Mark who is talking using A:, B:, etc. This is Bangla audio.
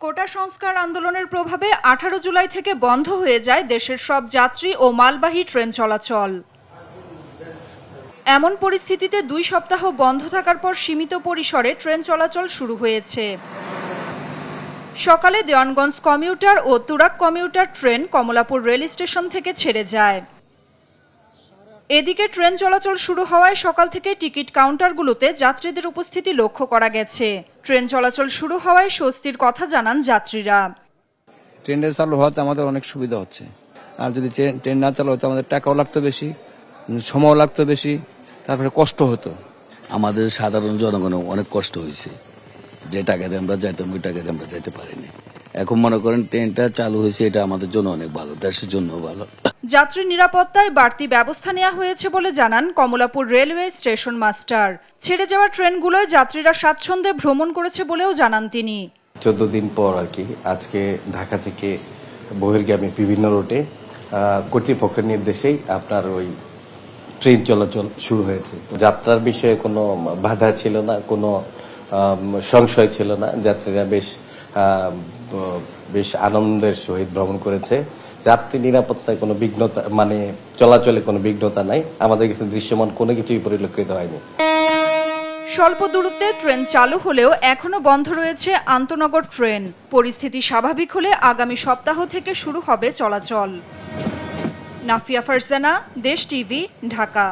A: কোটা সংস্কার আন্দোলনের প্রভাবে 18 জুলাই থেকে বন্ধ হয়ে যায় দেশের সব যাত্রী ও মালবাহী ট্রেন চলাচল। এমন পরিস্থিতিতে 2 সপ্তাহ বন্ধ থাকার পর সীমিত পরিসরে ট্রেন চলাচল শুরু হয়েছে। সকালে দেওয়ানগঞ্জ কমিউটার ও Turag commuter train Kamalapur rail station থেকে ছেড়ে যায়। এদিকে ট্রেন চলাচল শুরু হওয়ায় সকাল থেকে টিকিট কাউন্টারগুলোতে যাত্রীদের উপস্থিতি লক্ষ্য করা গেছে। ট্রেন চলাচল শুরু হওয়ায় স্বস্তির কথা জানান যাত্রীরা।
B: ট্রেনের চালু হওয়াতে আমাদের অনেক সুবিধা হচ্ছে, আর যদি ট্রেন না চালু হতো আমাদের টাকাও লাগতো বেশি, সময় লাগতো বেশি, তারপরে কষ্ট হতো।
C: আমাদের সাধারণ জনগণের অনেক কষ্ট হয়েছে, যে টাকা দিয়ে আমরা যাইতাম ওই টাকা দিয়ে আমরা যাইতে পারিনি। এখন মনে করেন ট্রেনটা চালু হয়েছে, এটা আমাদের জন্য অনেক ভালো, দেশের জন্য ভালো।
A: যাত্রী নিরাপত্তায় বাড়তি ব্যবস্থা নেওয়া হয়েছে বলে জানান কমলাপুর রেলওয়ে স্টেশন মাস্টার। ছেড়ে যাওয়া ট্রেনগুলোয় যাত্রীরা স্বাচ্ছন্দ্যে ভ্রমণ করেছে বলেও জানান তিনি।
D: 14 দিন পর আর কি আজকে ঢাকা থেকে বহির্গামী বিভিন্ন রুটে কর্তৃপক্ষের নির্দেশেই আপনার ওই ট্রেন চলাচল শুরু হয়েছে। যাত্রার বিষয়ে কোনো বাধা ছিল না, কোনো সংশয় ছিল না। যাত্রীরা বেশ আনন্দের সহিত ভ্রমণ করেছে। যাত্রী নিরাপত্তায় কোনো বিঘ্নতা চলাচলে কোনো বিঘ্নতা নাই। আমাদের কাছে দৃশ্যমান কোনো কিছুই পরিলক্ষিত হয়নি।
A: স্বল্প দূরত্বে ট্রেন চালু হলেও এখনো বন্ধ রয়েছে আন্তনগর ট্রেন। পরিস্থিতি স্বাভাবিক হলে আগামী সপ্তাহ থেকে শুরু হবে চলাচল। নাফিয়া ফারজানা, দেশ টিভি, ঢাকা।